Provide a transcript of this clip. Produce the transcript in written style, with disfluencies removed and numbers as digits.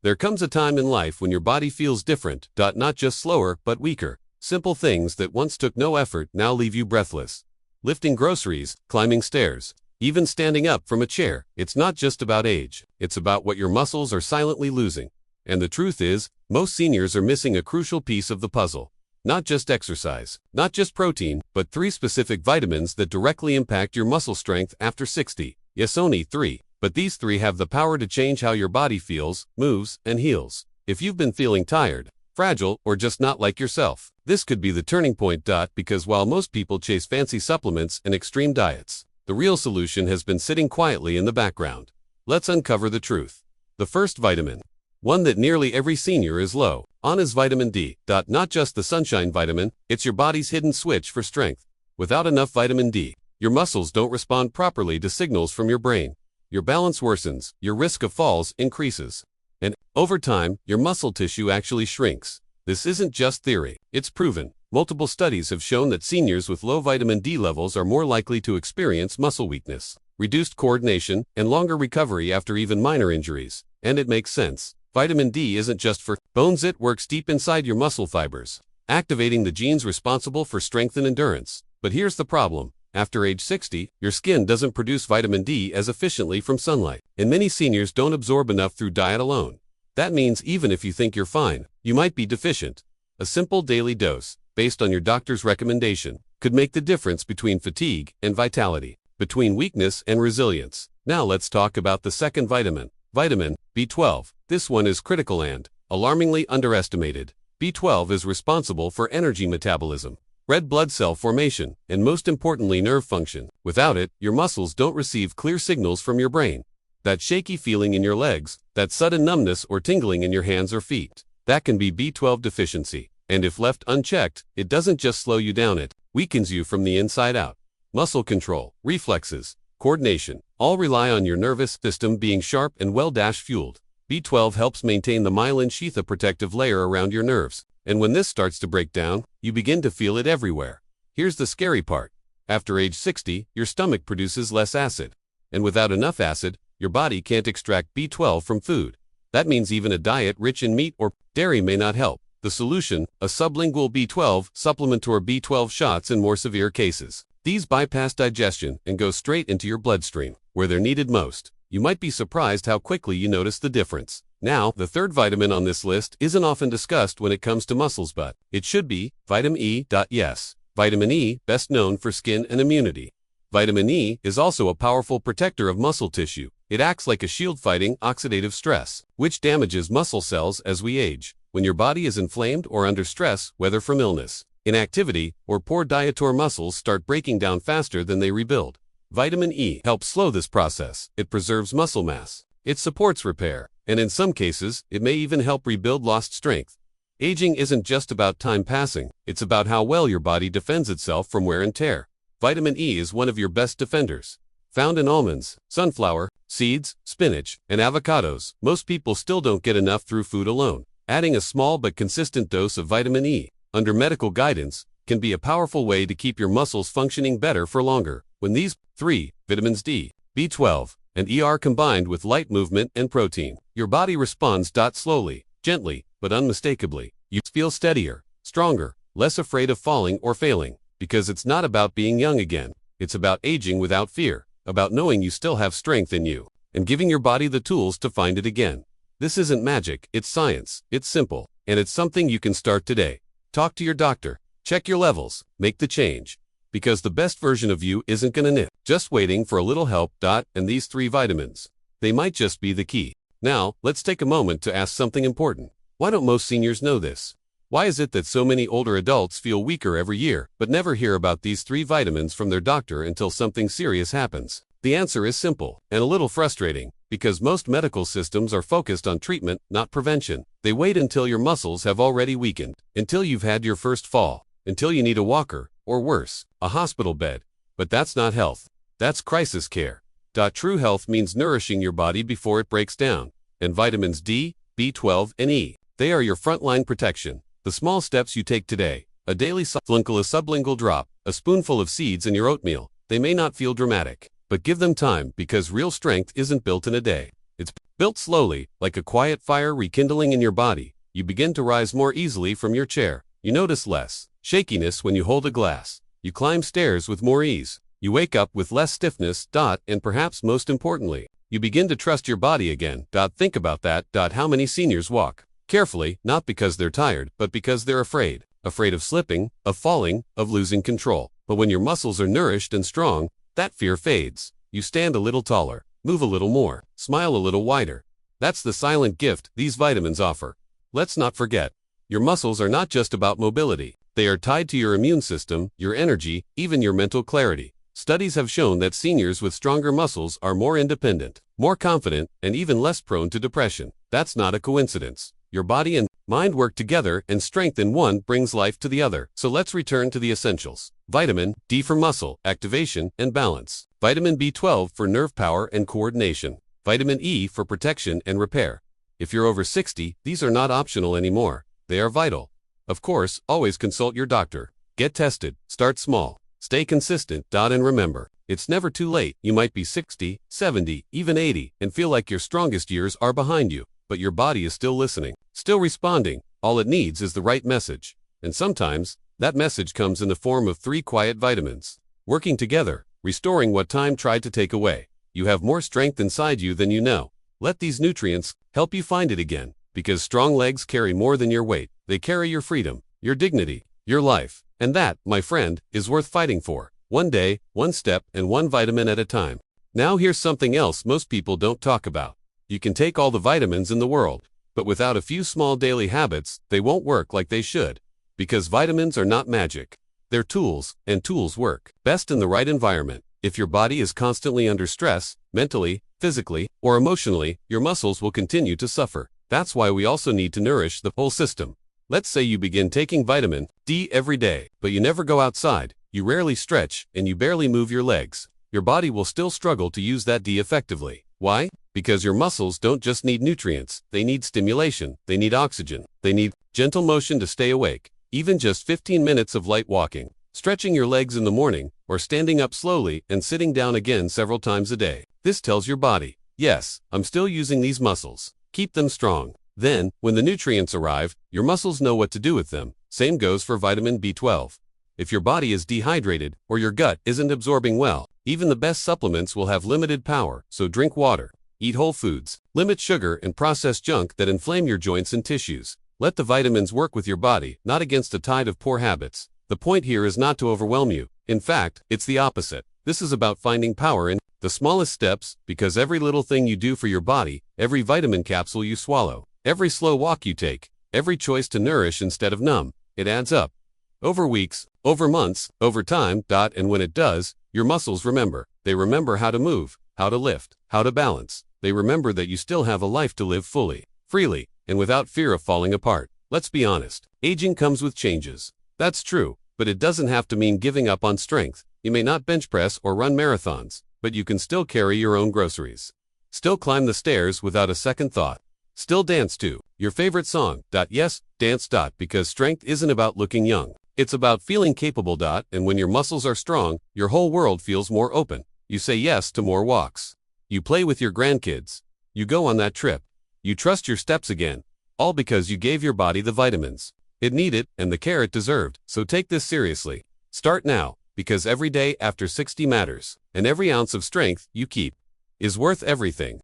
There comes a time in life when your body feels different, not just slower, but weaker. Simple things that once took no effort now leave you breathless. Lifting groceries, climbing stairs, even standing up from a chair. It's not just about age, it's about what your muscles are silently losing. And the truth is, most seniors are missing a crucial piece of the puzzle. Not just exercise, not just protein, but 3 specific vitamins that directly impact your muscle strength after 60. Yes, only 3. But these 3 have the power to change how your body feels, moves, and heals. If you've been feeling tired, fragile, or just not like yourself, this could be the turning point. Because while most people chase fancy supplements and extreme diets, the real solution has been sitting quietly in the background. Let's uncover the truth. The first vitamin, one that nearly every senior is low on, is vitamin D. Not just the sunshine vitamin, it's your body's hidden switch for strength. Without enough vitamin D, your muscles don't respond properly to signals from your brain. Your balance worsens, your risk of falls increases, and over time, your muscle tissue actually shrinks. This isn't just theory, it's proven. Multiple studies have shown that seniors with low vitamin D levels are more likely to experience muscle weakness, reduced coordination, and longer recovery after even minor injuries. And it makes sense. Vitamin D isn't just for bones, it works deep inside your muscle fibers, activating the genes responsible for strength and endurance. But here's the problem. After age 60, your skin doesn't produce vitamin D as efficiently from sunlight, and many seniors don't absorb enough through diet alone. That means even if you think you're fine, you might be deficient. A simple daily dose, based on your doctor's recommendation, could make the difference between fatigue and vitality, between weakness and resilience. Now let's talk about the second vitamin, vitamin B12. This one is critical and alarmingly underestimated. B12 is responsible for energy metabolism, red blood cell formation, and most importantly, nerve function. Without it, your muscles don't receive clear signals from your brain. That shaky feeling in your legs, that sudden numbness or tingling in your hands or feet, that can be B12 deficiency. And if left unchecked, it doesn't just slow you down, it weakens you from the inside out. Muscle control, reflexes, coordination, all rely on your nervous system being sharp and well-fueled. B12 helps maintain the myelin sheath, a protective layer around your nerves. And when this starts to break down, you begin to feel it everywhere. Here's the scary part. After age 60, your stomach produces less acid. And without enough acid, your body can't extract B12 from food. That means even a diet rich in meat or dairy may not help. The solution, a sublingual B12 supplement or B12 shots in more severe cases. These bypass digestion and go straight into your bloodstream, where they're needed most. You might be surprised how quickly you notice the difference. Now, the third vitamin on this list isn't often discussed when it comes to muscles, but it should be vitamin E. Yes, vitamin E, best known for skin and immunity. Vitamin E is also a powerful protector of muscle tissue. It acts like a shield fighting oxidative stress, which damages muscle cells as we age. When your body is inflamed or under stress, whether from illness, inactivity, or poor diet, your muscles start breaking down faster than they rebuild. Vitamin E helps slow this process. It preserves muscle mass. It supports repair, and in some cases, it may even help rebuild lost strength. Aging isn't just about time passing, it's about how well your body defends itself from wear and tear. Vitamin E is one of your best defenders. Found in almonds, sunflower, seeds, spinach, and avocados, most people still don't get enough through food alone. Adding a small but consistent dose of vitamin E, under medical guidance, can be a powerful way to keep your muscles functioning better for longer. When these 3 vitamins D, B12, and E are combined with light movement and protein, your body responds slowly, gently, but unmistakably. You feel steadier, stronger, less afraid of falling or failing, because it's not about being young again. It's about aging without fear, about knowing you still have strength in you, and giving your body the tools to find it again. This isn't magic, it's science, it's simple, and it's something you can start today. Talk to your doctor, check your levels, make the change. Because the best version of you isn't gonna nip, just waiting for a little help. And these 3 vitamins, they might just be the key. Now, let's take a moment to ask something important. Why don't most seniors know this? Why is it that so many older adults feel weaker every year, but never hear about these 3 vitamins from their doctor until something serious happens? The answer is simple, and a little frustrating, because most medical systems are focused on treatment, not prevention. They wait until your muscles have already weakened, until you've had your first fall, until you need a walker, or worse, a hospital bed. But that's not health. That's crisis care. True health means nourishing your body before it breaks down. And vitamins D, B12, and E, they are your frontline protection. The small steps you take today, a daily sublingual drop, a spoonful of seeds in your oatmeal, they may not feel dramatic, but give them time, because real strength isn't built in a day. It's Built slowly, like a quiet fire rekindling in your body, you begin to rise more easily from your chair. You notice less shakiness when you hold a glass. You climb stairs with more ease. You wake up with less stiffness. And perhaps most importantly, you begin to trust your body again. Think about that. How many seniors walk carefully, not because they're tired, but because they're afraid. Afraid of slipping, of falling, of losing control. But when your muscles are nourished and strong, that fear fades. You stand a little taller, move a little more, smile a little wider. That's the silent gift these vitamins offer. Let's not forget, your muscles are not just about mobility. They are tied to your immune system, your energy, even your mental clarity. Studies have shown that seniors with stronger muscles are more independent, more confident, and even less prone to depression. That's not a coincidence. Your body and mind work together, and strength in one brings life to the other. So let's return to the essentials. Vitamin D for muscle activation and balance. Vitamin B12 for nerve power and coordination. Vitamin E for protection and repair. If you're over 60, these are not optional anymore. They are vital. Of course, always consult your doctor. Get tested. Start small. Stay consistent. And remember, it's never too late. You might be 60, 70, even 80, and feel like your strongest years are behind you. But your body is still listening, still responding. All it needs is the right message. And sometimes, that message comes in the form of 3 quiet vitamins. Working together, restoring what time tried to take away. You have more strength inside you than you know. Let these nutrients help you find it again. Because strong legs carry more than your weight. They carry your freedom, your dignity, your life. And that, my friend, is worth fighting for. One day, one step, and one vitamin at a time. Now here's something else most people don't talk about. You can take all the vitamins in the world, but without a few small daily habits, they won't work like they should. Because vitamins are not magic. They're tools, and tools work best in the right environment. If your body is constantly under stress, mentally, physically, or emotionally, your muscles will continue to suffer. That's why we also need to nourish the whole system. Let's say you begin taking vitamin D every day, but you never go outside, you rarely stretch, and you barely move your legs. Your body will still struggle to use that D effectively. Why? Because your muscles don't just need nutrients, they need stimulation, they need oxygen, they need gentle motion to stay awake. Even just 15 minutes of light walking, stretching your legs in the morning, or standing up slowly and sitting down again several times a day. This tells your body, yes, I'm still using these muscles. Keep them strong. Then, when the nutrients arrive, your muscles know what to do with them. Same goes for vitamin B12. If your body is dehydrated, or your gut isn't absorbing well, even the best supplements will have limited power, so drink water. Eat whole foods. Limit sugar and processed junk that inflame your joints and tissues. Let the vitamins work with your body, not against a tide of poor habits. The point here is not to overwhelm you. In fact, it's the opposite. This is about finding power in the smallest steps, because every little thing you do for your body, every vitamin capsule you swallow, every slow walk you take, every choice to nourish instead of numb, it adds up. Over weeks, over months, over time. And when it does, your muscles remember. They remember how to move, how to lift, how to balance. They remember that you still have a life to live fully, freely, and without fear of falling apart. Let's be honest, aging comes with changes. That's true, but it doesn't have to mean giving up on strength. You may not bench press or run marathons, but you can still carry your own groceries. Still climb the stairs without a second thought. Still dance to your favorite song. Yes, dance. Because strength isn't about looking young. It's about feeling capable. And when your muscles are strong, your whole world feels more open. You say yes to more walks. You play with your grandkids. You go on that trip. You trust your steps again. All because you gave your body the vitamins it needed and the care it deserved. So take this seriously. Start now, because every day after 60 matters, and every ounce of strength you keep is worth everything.